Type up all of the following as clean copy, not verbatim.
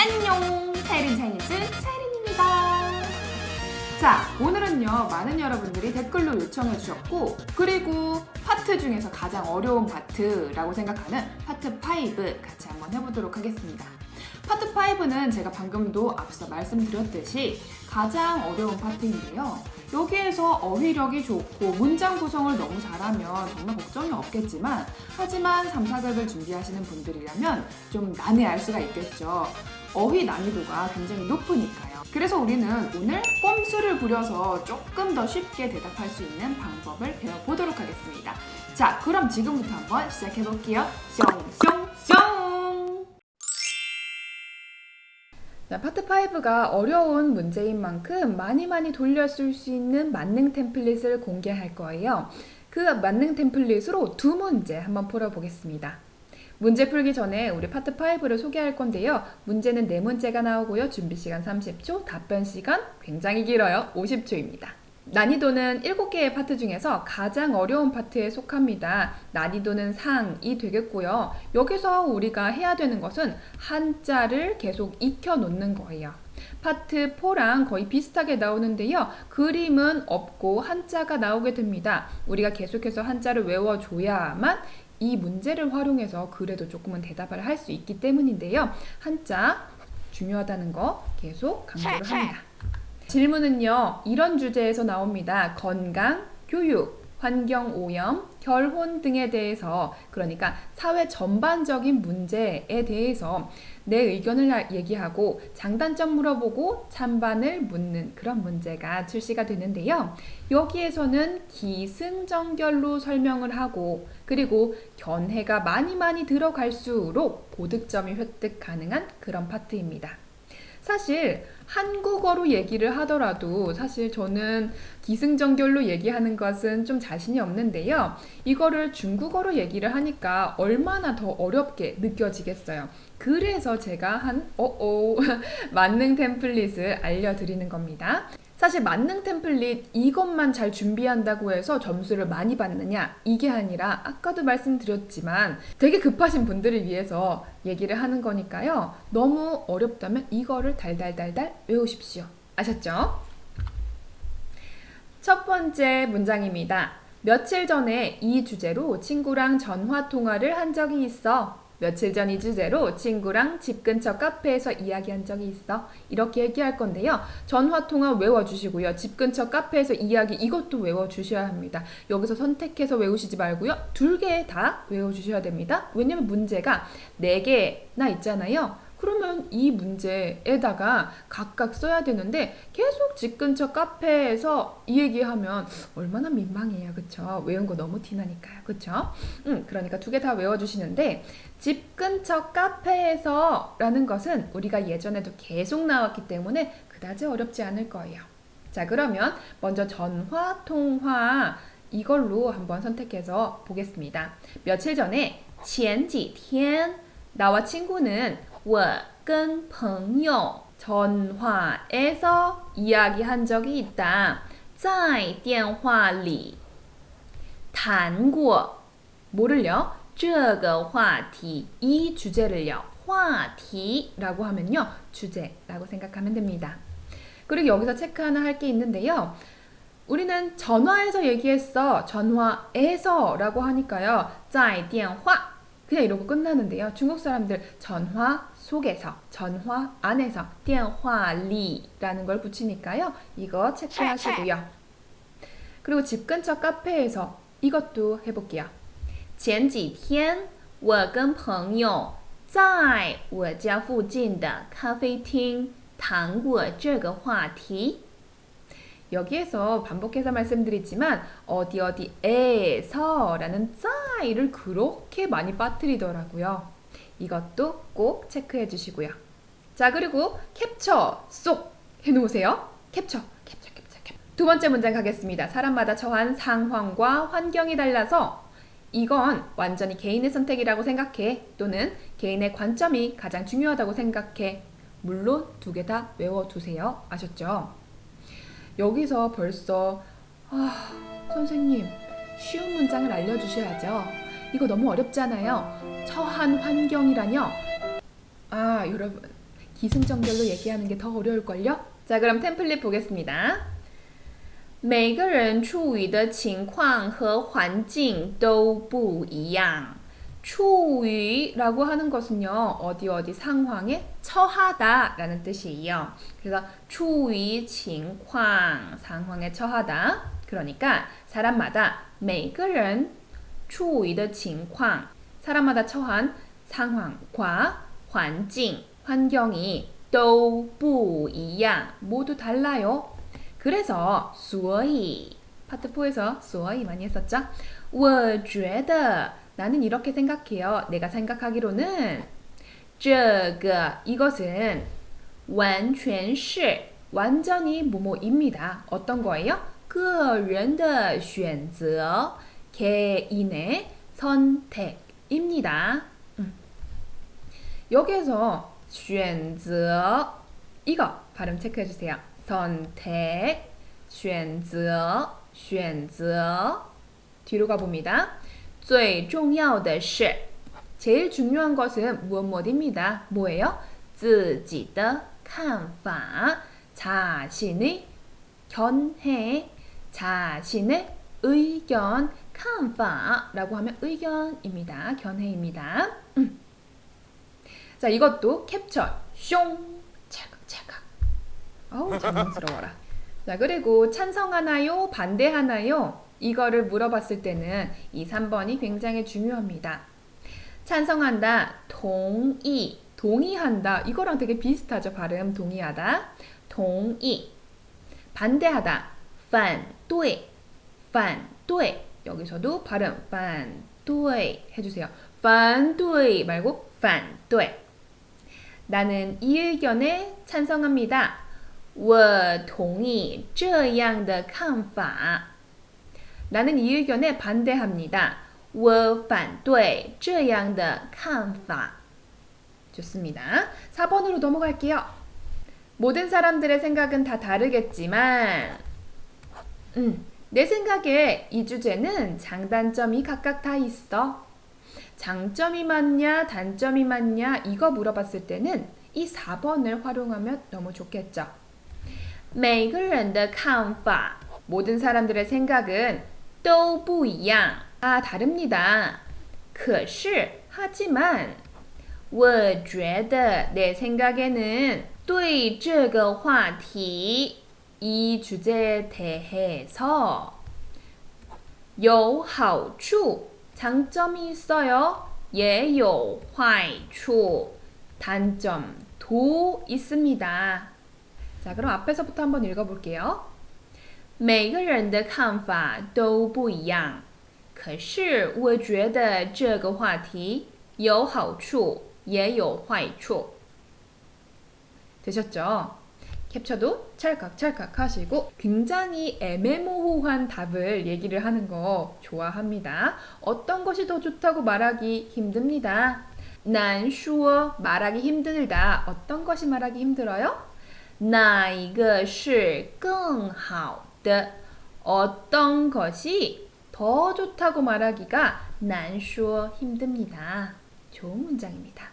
안녕! 차이린 차이니즈 차이린입니다. 자, 오늘은요 많은 여러분들이 댓글로 요청해 주셨고, 그리고 파트 중에서 가장 어려운 파트라고 생각하는 파트 5 같이 한번 해보도록 하겠습니다. 파트 5는 제가 방금도 앞서 말씀드렸듯이 가장 어려운 파트인데요. 여기에서 어휘력이 좋고 문장 구성을 너무 잘하면 정말 걱정이 없겠지만, 하지만 3, 4급을 준비하시는 분들이라면 좀 난해할 수가 있겠죠. 어휘 난이도가 굉장히 높으니까요. 그래서 우리는 오늘 꼼수를 부려서 조금 더 쉽게 대답할 수 있는 방법을 배워보도록 하겠습니다. 자, 그럼 지금부터 한번 시작해볼게요. 숑숑숑! 자, 파트 5가 어려운 문제인 만큼 많이 돌려쓸 수 있는 만능 템플릿을 공개할 거예요. 그 만능 템플릿으로 두 문제 한번 풀어보겠습니다. 문제 풀기 전에 우리 파트 5를 소개할 건데요. 문제는 4문제가 나오고요. 준비 시간 30초, 답변 시간 굉장히 길어요. 50초입니다. 난이도는 7개의 파트 중에서 가장 어려운 파트에 속합니다. 난이도는 상이 되겠고요. 여기서 우리가 해야 되는 것은 한자를 계속 익혀 놓는 거예요. 파트 4랑 거의 비슷하게 나오는데요. 그림은 없고 한자가 나오게 됩니다. 우리가 계속해서 한자를 외워줘야만 이 문제를 활용해서 그래도 조금은 대답을 할 수 있기 때문인데요. 한자 중요하다는 거 계속 강조를 합니다. 질문은요, 이런 주제에서 나옵니다. 건강, 교육, 환경오염, 결혼 등에 대해서, 그러니까 사회 전반적인 문제에 대해서 내 의견을 얘기하고 장단점 물어보고 찬반을 묻는 그런 문제가 출시가 되는데요. 여기에서는 기승전결로 설명을 하고, 그리고 견해가 많이 들어갈수록 고득점이 획득 가능한 그런 파트입니다. 사실 한국어로 얘기를 하더라도 사실 저는 기승전결로 얘기하는 것은 좀 자신이 없는데요. 이거를 중국어로 얘기를 하니까 얼마나 더 어렵게 느껴지겠어요. 그래서 제가 만능 템플릿을 알려드리는 겁니다. 사실 만능 템플릿 이것만 잘 준비한다고 해서 점수를 많이 받느냐, 이게 아니라 아까도 말씀드렸지만 되게 급하신 분들을 위해서 얘기를 하는 거니까요. 너무 어렵다면 이거를 달달달달 외우십시오. 아셨죠? 첫 번째 문장입니다. 며칠 전에 이 주제로 친구랑 전화 통화를 한 적이 있어. 며칠 전 이 주제로 친구랑 집 근처 카페에서 이야기한 적이 있어. 이렇게 얘기할 건데요. 전화통화 외워주시고요. 집 근처 카페에서 이야기, 이것도 외워주셔야 합니다. 여기서 선택해서 외우시지 말고요. 2개 다 외워주셔야 됩니다. 왜냐면 문제가 4개나 있잖아요. 그러면 이 문제에다가 각각 써야 되는데 계속 집 근처 카페에서 이 얘기하면 얼마나 민망해요. 그쵸? 외운 거 너무 티나니까요. 그쵸? 그러니까 2개 다 외워주시는데, 집 근처 카페에서 라는 것은 우리가 예전에도 계속 나왔기 때문에 그다지 어렵지 않을 거예요. 자, 그러면 먼저 전화, 통화 이걸로 한번 선택해서 보겠습니다. 며칠 전에 前几天 나와 친구는 我跟朋友 전화에서 이야기한 적이 있다. 在电话里谈过 뭐를요? 这个话题 이 주제를요. 话题라고 하면요. 주제라고 생각하면 됩니다. 그리고 여기서 체크 하나 할 게 있는데요. 우리는 전화에서 얘기했어. 전화에서 라고 하니까요. 在电话 그냥 이러고 끝나는데요. 중국 사람들 전화 속에서, 전화 안에서 电话里라는 걸 붙이니까요. 이거 체크하시고요. 그리고 집 근처 카페에서 이것도 해볼게요. 前几天我跟朋友在我家附近的咖啡厅谈过这个话题. 여기에서 반복해서 말씀드리지만 어디에서 라는 짜이를 그렇게 많이 빠뜨리더라고요. 이것도 꼭 체크해 주시고요. 자, 그리고 캡처 쏙 해놓으세요. 캡처. 두 번째 문장 가겠습니다. 사람마다 처한 상황과 환경이 달라서 이건 완전히 개인의 선택이라고 생각해. 또는 개인의 관점이 가장 중요하다고 생각해. 물론 2개 다 외워두세요. 아셨죠? 여기서 벌써 선생님 쉬운 문장을 알려주셔야죠. 이거 너무 어렵잖아요. 처한 환경이라뇨. 여러분 기승전결로 얘기하는 게 더 어려울걸요? 자, 그럼 템플릿 보겠습니다. 每个人处于的情况和环境都不一样. 处于라고 하는 것은요, 어디 상황에 처하다 라는 뜻이에요. 그래서 处于情况, 상황에 처하다. 그러니까 사람마다 每个人处于的情况, 사람마다 처한 상황과 环境, 환경이 都不一样, 모두 달라요. 그래서 所以 파트 4에서 所以 많이 했었죠? 我觉得 나는 이렇게 생각해요. 내가 생각하기로는 这个 이것은 完全是 완전히 뭐뭐입니다. 어떤 거예요? 个人的选择 개인의 선택입니다. 여기에서 选择 이거 발음 체크해 주세요. 선택, 选择, 选择 뒤로 가봅니다. 最重要的是 제일 중요한 것은 무엇입니다. 뭐예요? 自己的看法 자신의 견해, 자신의 의견, 看法 라고 하면 의견입니다. 견해입니다. 자, 이것도 캡처, 숑, 찰칵찰칵. 어우, 장난스러워라. 자, 그리고 찬성하나요? 반대하나요? 이거를 물어봤을 때는 이 3번이 굉장히 중요합니다. 찬성한다, 동의, 동의한다. 이거랑 되게 비슷하죠, 발음. 동의하다, 동의. 반대하다, 反对, 反对. 여기서도 발음 反对 해주세요. 反对 말고 反对. 나는 이 의견에 찬성합니다. 我同意这样的看法. 나는 이 의견에 반대합니다. 我反对这样的看法. 좋습니다. 4번으로 넘어갈게요. 모든 사람들의 생각은 다 다르겠지만 내 생각에 이 주제는 장단점이 각각 다 있어. 장점이 많냐, 단점이 많냐 이거 물어봤을 때는 이 4번을 활용하면 너무 좋겠죠. 每个人的看法 모든 사람들의 생각은 都不一样 다릅니다. 可是 하지만 我觉得 내 생각에는 对这个话题 이 주제에 대해서 有好处 장점이 있어요. 也有坏处 단점도 있습니다. 자, 그럼 앞에서부터 한번 읽어볼게요. 每个人的看法都不一样，可是我觉得这个话题有好处，也有坏处. 되셨죠? 캡처도 찰칵찰칵 하시고 굉장히 애매모호한 답을 얘기를 하는 거 좋아합니다. 어떤 것이 더 좋다고 말하기 힘듭니다. 难说 말하기 힘들다. 어떤 것이 말하기 힘들어요? 哪一个是更好的? 어떤 것이 더 좋다고 말하기가 难说 힘듭니다. 좋은 문장입니다.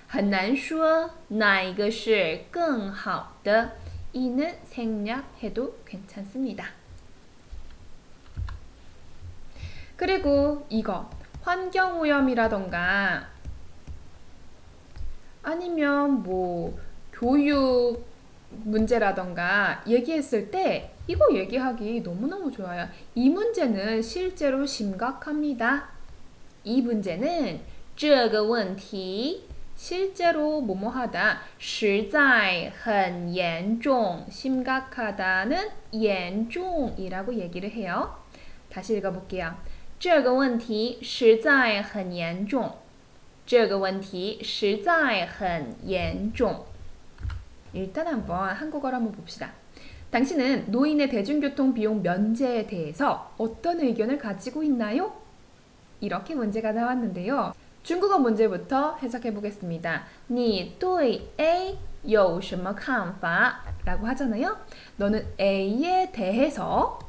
很难说哪一个是更好的 이는 생략해도 괜찮습니다. 그리고 이거 환경오염이라던가 아니면 뭐 교육 문제라던가 얘기했을 때 이거 얘기하기 너무너무 좋아요. 이 문제는 실제로 심각합니다. 이 문제는 这个问题 실제로 뭐뭐하다 实在很严重 심각하다는 严重이라고 얘기를 해요. 다시 읽어볼게요. 这个问题实在很严重这个问题实在很严重 일단 한번 한국어로 한번 봅시다. 당신은 노인의 대중교통 비용 면제에 대해서 어떤 의견을 가지고 있나요? 이렇게 문제가 나왔는데요. 중국어 문제부터 해석해 보겠습니다. 你对 A 有什么看法? 라고 하잖아요. 너는 A에 대해서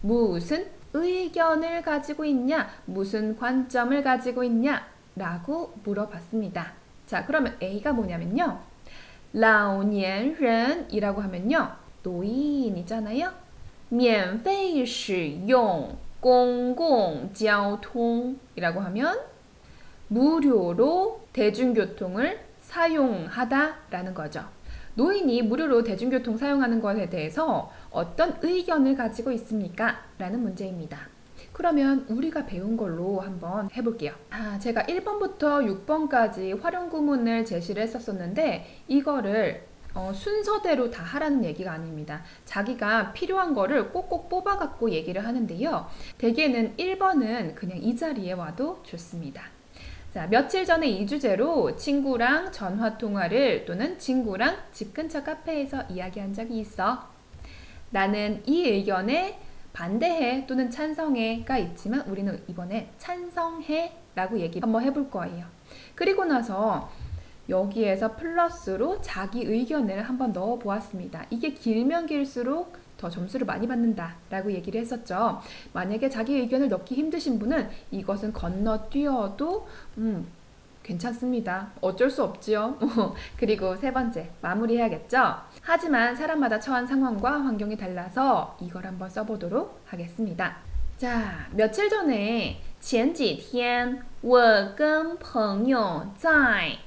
무슨 의견을 가지고 있냐? 무슨 관점을 가지고 있냐? 라고 물어봤습니다. 자, 그러면 A가 뭐냐면요. 老年人이라고 하면요. 노인이잖아요. 免费使用公共交通이라고 하면 무료로 대중교통을 사용하다라는 거죠. 노인이 무료로 대중교통 사용하는 것에 대해서 어떤 의견을 가지고 있습니까? 라는 문제입니다. 그러면 우리가 배운 걸로 한번 해볼게요. 제가 1번부터 6번까지 활용 구문을 제시를 했었는데 이거를 순서대로 다 하라는 얘기가 아닙니다. 자기가 필요한 거를 꼭꼭 뽑아갖고 얘기를 하는데요. 대개는 1번은 그냥 이 자리에 와도 좋습니다. 자, 며칠 전에 이 주제로 친구랑 전화통화를 또는 친구랑 집 근처 카페에서 이야기한 적이 있어. 나는 이 의견에 반대해 또는 찬성해가 있지만 우리는 이번에 찬성해 라고 얘기 한번 해볼 거예요. 그리고 나서 여기에서 플러스로 자기 의견을 한번 넣어 보았습니다. 이게 길면 길수록 더 점수를 많이 받는다 라고 얘기를 했었죠. 만약에 자기 의견을 넣기 힘드신 분은 이것은 건너뛰어도 괜찮습니다. 어쩔 수 없지요. 그리고 세 번째, 마무리해야겠죠? 하지만 사람마다 처한 상황과 환경이 달라서 이걸 한번 써보도록 하겠습니다. 자, 며칠 전에 前几天我跟朋友在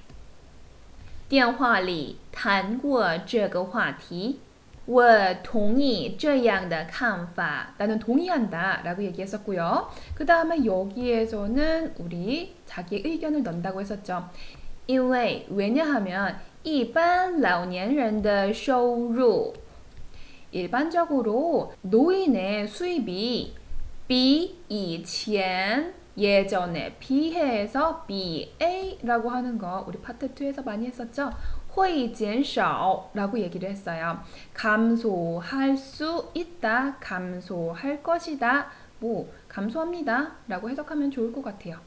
电话里谈过这个话题。我同意这样的看法. 나는 동의한다 라고 얘기했었고요. 그 다음에 여기에서는 우리 자기 의견을 넣는다고 했었죠. 因为 왜냐하면 一般老年人的收入 일반적으로 노인의 수입이 比以前 예전에 비해서 BA라고 하는 거 우리 파트 2에서 많이 했었죠. 会减少 라고 얘기를 했어요. 감소할 수 있다, 감소할 것이다, 뭐 감소합니다 라고 해석하면 좋을 것 같아요.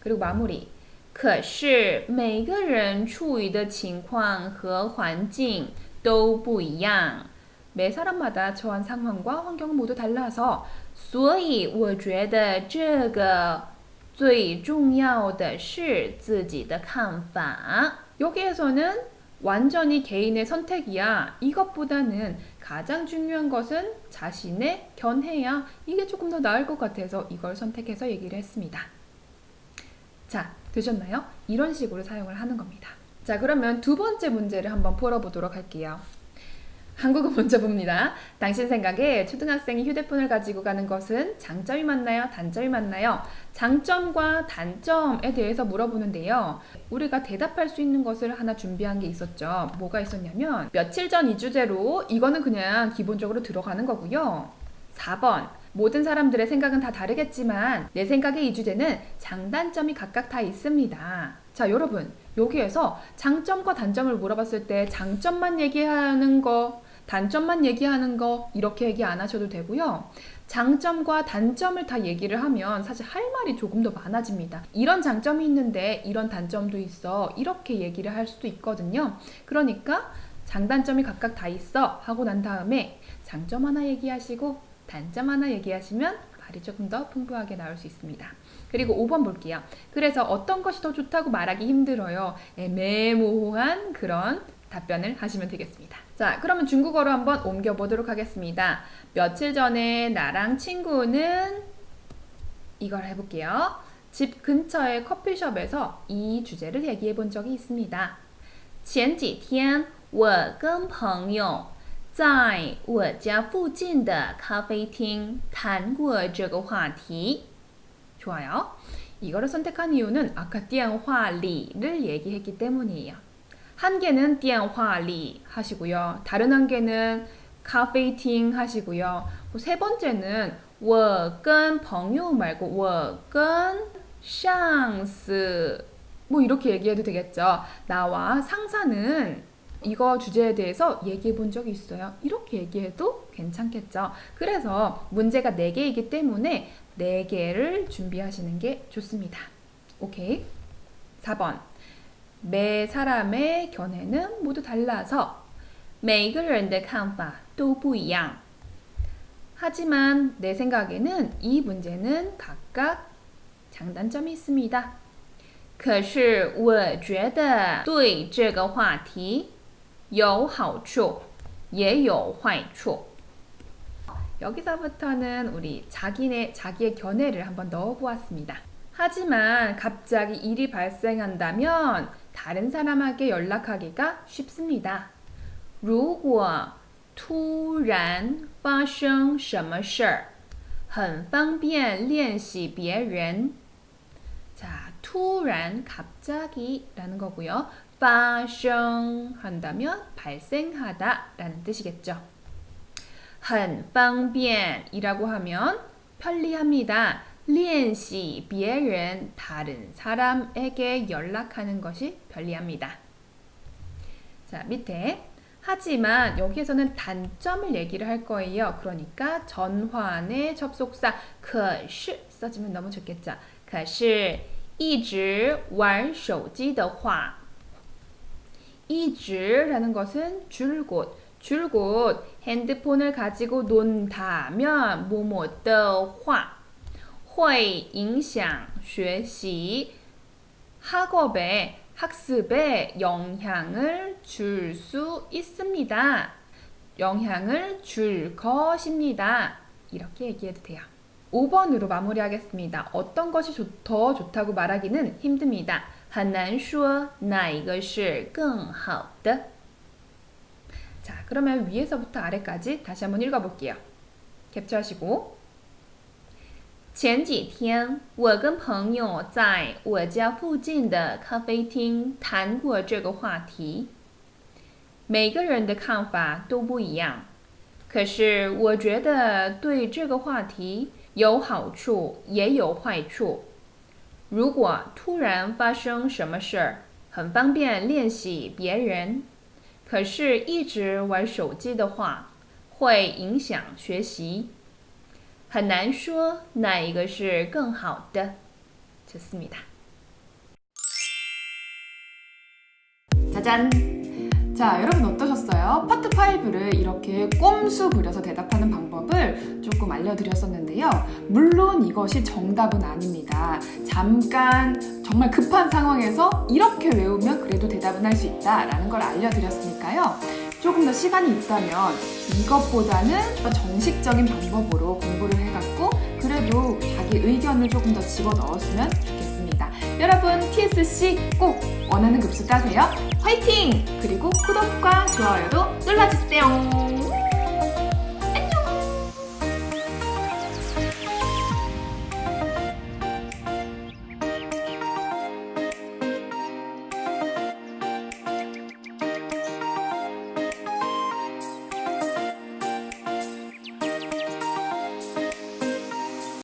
그리고 마무리. 可是每个人处于的情况和环境都不一样. 매 사람마다 처한 상황과 환경은 모두 달라서 所以我觉得这个最重要的是自己的看法. 여기에서는 완전히 개인의 선택이야. 이것보다는 가장 중요한 것은 자신의 견해야. 이게 조금 더 나을 것 같아서 이걸 선택해서 얘기를 했습니다. 자, 되셨나요? 이런 식으로 사용을 하는 겁니다. 자, 그러면 두 번째 문제를 한번 풀어보도록 할게요. 한국어 먼저 봅니다. 당신 생각에 초등학생이 휴대폰을 가지고 가는 것은 장점이 맞나요? 단점이 맞나요? 장점과 단점에 대해서 물어보는데요. 우리가 대답할 수 있는 것을 하나 준비한 게 있었죠. 뭐가 있었냐면 며칠 전 이 주제로 이거는 그냥 기본적으로 들어가는 거고요. 4번 모든 사람들의 생각은 다 다르겠지만 내 생각에 이 주제는 장단점이 각각 다 있습니다. 자, 여러분 여기에서 장점과 단점을 물어봤을 때 장점만 얘기하는 거 단점만 얘기하는 거 이렇게 얘기 안 하셔도 되고요. 장점과 단점을 다 얘기를 하면 사실 할 말이 조금 더 많아집니다. 이런 장점이 있는데 이런 단점도 있어. 이렇게 얘기를 할 수도 있거든요. 그러니까 장단점이 각각 다 있어 하고 난 다음에 장점 하나 얘기하시고 단점 하나 얘기하시면 말이 조금 더 풍부하게 나올 수 있습니다. 그리고 5번 볼게요. 그래서 어떤 것이 더 좋다고 말하기 힘들어요. 애매모호한 그런 답변을 하시면 되겠습니다. 자, 그러면 중국어로 한번 옮겨보도록 하겠습니다. 며칠 전에 나랑 친구는 이걸 해볼게요. 집 근처의 커피숍에서 이 주제를 얘기해 본 적이 있습니다. 前几天我跟朋友在我家附近的咖啡厅谈过这个话题. 좋아요. 이거를 선택한 이유는 아까 电话里를 얘기했기 때문이에요. 한 개는 电话里 하시고요. 다른 한 개는 咖啡厅 하시고요. 세 번째는 我跟朋友 말고 我跟上司 뭐 이렇게 얘기해도 되겠죠. 나와 상사는 이거 주제에 대해서 얘기해 본 적이 있어요. 이렇게 얘기해도 괜찮겠죠. 그래서 문제가 4개이기 때문에 4개를 준비하시는 게 좋습니다. 오케이? 4번. 매 사람의 견해는 모두 달라서 每个人的看法都不一样. 하지만 내 생각에는 이 문제는 각각 장단점이 있습니다. 可是我觉得对这个话题有好处也有坏处. 여기서부터는 우리 자기의 견해를 한번 넣어보았습니다. 하지만 갑자기 일이 발생한다면 다른 사람에게 연락하기가 쉽습니다. 如果突然发生什么事儿很方便练习别人. 자, 突然 갑자기라는 거고요. 发生 한다면 발생하다 라는 뜻이겠죠. 很方便이라고 하면 편리합니다. 练习别人 다른 사람에게 연락하는 것이 편리합니다. 자, 밑에 하지만 여기에서는 단점을 얘기를 할 거예요. 그러니까 전환의 접속사 可是 써주면 너무 좋겠죠. 可是一直玩手机的话一直라는 것은 줄곧 핸드폰을 가지고 논다면 뭐뭐 的话会影响学习 학습에 영향을 줄 수 있습니다. 영향을 줄 것입니다. 이렇게 얘기해도 돼요. 5번으로 마무리하겠습니다. 어떤 것이 더 좋다고 말하기는 힘듭니다. 很难说哪一个是更好的. 자, 그러면 위에서부터 아래까지 다시 한번 읽어볼게요. 캡처하시고 前几天我跟朋友在我家附近的咖啡厅谈过这个话题。每个人的看法都不一样，可是我觉得对这个话题有好处也有坏处。如果突然发生什么事儿，很方便练习别人，可是一直玩手机的话，会影响学习。很难说哪一个是更好的. 좋습니다. 짜잔! 자, 여러분 어떠셨어요? 파트 5를 이렇게 꼼수 부려서 대답하는 방법을 조금 알려드렸었는데요. 물론 이것이 정답은 아닙니다. 잠깐 정말 급한 상황에서 이렇게 외우면 그래도 대답은 할 수 있다라는 걸 알려드렸으니까요. 조금 더 시간이 있다면 이것보다는 더 정식적인 방법으로 공부를 해갖고 그래도 자기 의견을 조금 더 집어넣었으면 좋겠습니다. 여러분 TSC 꼭 원하는 급수 따세요. 화이팅! 그리고 구독과 좋아요도 눌러주세요.